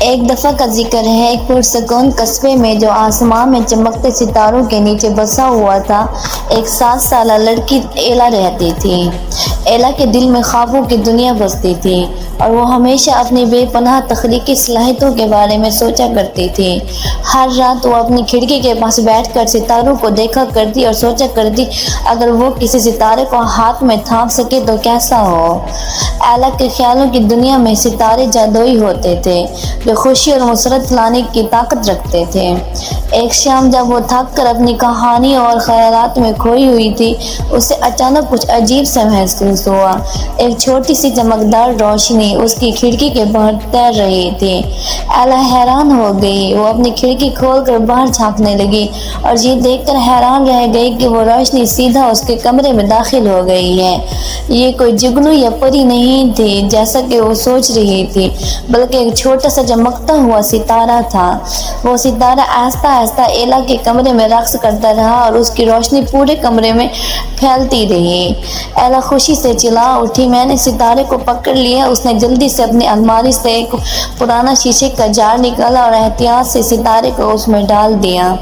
ایک دفعہ کا ذکر ہے، ایک پرسکون قصبے میں جو آسمان میں چمکتے ستاروں کے نیچے بسا ہوا تھا، ایک 7 سالہ لڑکی ایلا رہتی تھی۔ ایلا کے دل میں خوابوں کی دنیا بستی تھی اور وہ ہمیشہ اپنی بے پناہ تخلیقی صلاحیتوں کے بارے میں سوچا کرتی تھی۔ ہر رات وہ اپنی کھڑکی کے پاس بیٹھ کر ستاروں کو دیکھا کرتی اور سوچا کرتی، اگر وہ کسی ستارے کو ہاتھ میں تھام سکے تو کیسا ہو۔ ایلا کے خیالوں کی دنیا میں ستارے جادوئی ہوتے تھے جو خوشی اور مسرت لانے کی طاقت رکھتے تھے۔ ایک شام جب وہ تھک کر اپنی کہانی اور خیالات میں کھوئی ہوئی تھی، اسے اچانک کچھ عجیب سا محسوس ہوا۔ ایک چھوٹی سی چمکدار روشنی اس کی کھڑکی کے باہر تیر رہی تھی۔ ایلا حیران ہو گئی، وہ اپنی کھڑکی کھول کر باہر جھانکنے لگی اور یہ دیکھ کر حیران رہ گئی کہ وہ روشنی سیدھا اس کے کمرے میں داخل ہو گئی ہے۔ یہ کوئی جگنو یا پری نہیں تھی جیسا کہ وہ سوچ رہی تھی، بلکہ ایک چھوٹا سا چمکتا ہوا ستارہ تھا۔ وہ ستارہ آہستہ آہستہ ایلا کے کمرے میں رقص کرتا رہا اور اس کی روشنی پورے کمرے میں پھیلتی رہی۔ ایلا خوشی سے چلا اٹھی، میں نے ستارے کو پکڑ لیا۔ اس نے جلدی سے اپنی الماری سے ایک پرانا شیشے کا جار نکالا اور احتیاط سے ستارے کو اس میں ڈال دیا۔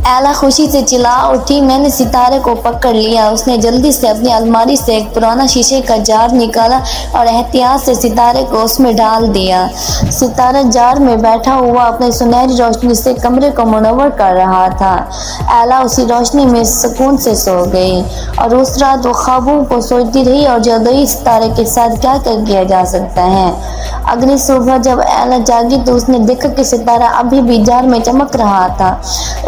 ایلا خوشی سے چلا اٹھی، میں نے ستارے کو پکڑ لیا۔ اس نے جلدی سے اپنی الماری سے ایک پرانا شیشے کا جار نکالا اور احتیاط سے ستارے کو اس میں ڈال دیا۔ ستارہ جار میں بیٹھا ہوا اپنی سنہری روشنی سے کمرے کو منور کر رہا تھا۔ ایلا اسی روشنی میں سکون سے سو گئی اور اس رات وہ خوابوں کو سوچتی رہی اور جادوئی ستارے کے ساتھ کیا کیا جا سکتا ہے۔ اگلی صبح جب ایلا جاگی تو اس نے دیکھا کہ ستارہ ابھی بھی جار میں چمک رہا تھا۔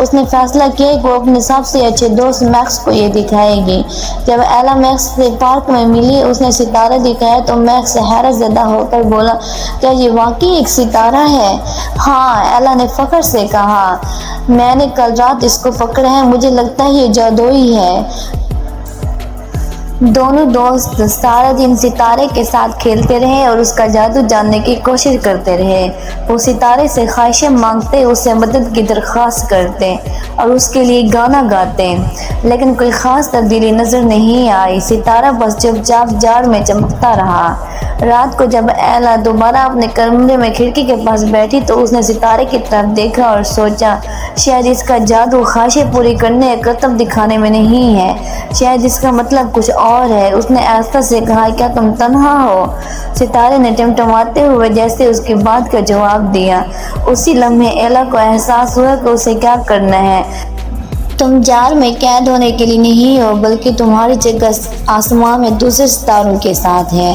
اس نے فیصلہ کیا کہ وہ اپنے سب سے اچھے دوست میکس کو یہ دکھائے گی۔ جب ایلا میکس سے پارک میں ملی، اس نے ستارہ دکھایا تو میکس حیرت زدہ ہو کر بولا، کیا یہ واقعی ایک ستارہ ہے؟ ہاں، ایلا نے فخر سے کہا، میں نے کل رات اس کو پکڑا ہے، مجھے لگتا ہے یہ جادوئی ہے۔ دونوں دوست سارا دن ستارے کے ساتھ کھیلتے رہے اور اس کا جادو جاننے کی کوشش کرتے رہے۔ وہ ستارے سے خواہشیں مانگتے، اس سے مدد کی درخواست کرتے اور اس کے لیے گانا گاتے، لیکن کوئی خاص تبدیلی نظر نہیں آئی۔ ستارہ بس چپ چاپ جار میں چمکتا رہا۔ رات کو جب ایلا دوبارہ اپنے کمرے میں کھڑکی کے پاس بیٹھی تو اس نے ستارے کی طرف دیکھا اور سوچا، شاید اس کا جادو خواہشیں پوری کرنے یا کرتب دکھانے میں نہیں ہے، شاید اس کا مطلب کچھ اور ہے۔ اس نے آہستہ سے کہا، کیا تم تنہا ہو؟ ستارے نے ٹمٹماتے ہوئے جیسے اس کی بات کا جواب دیا۔ اسی لمحے ایلا کو احساس ہوا کہ اسے کیا کرنا ہے۔ تم جار میں قید ہونے کے لیے نہیں ہو، بلکہ تمہاری جگہ آسمان میں دوسرے ستاروں کے ساتھ ہے۔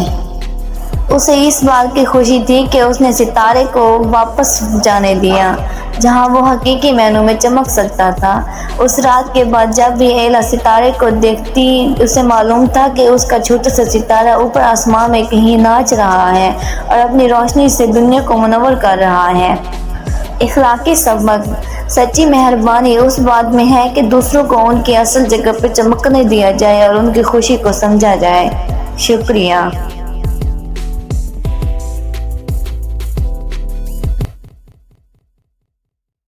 اسے اس بات کی خوشی تھی کہ اس نے ستارے کو واپس جانے دیا جہاں وہ حقیقی معنوں میں چمک سکتا تھا۔ اس رات کے بعد جب بھی ایلا ستارے کو دیکھتی، اسے معلوم تھا کہ اس کا چھوٹا سا ستارہ اوپر آسمان میں کہیں ناچ رہا ہے اور اپنی روشنی سے دنیا کو منور کر رہا ہے۔ اخلاقی سبق: سچی مہربانی اس بات میں ہے کہ دوسروں کو ان کی اصل جگہ پر چمکنے دیا جائے اور ان کی خوشی کو سمجھا جائے۔ شکریہ۔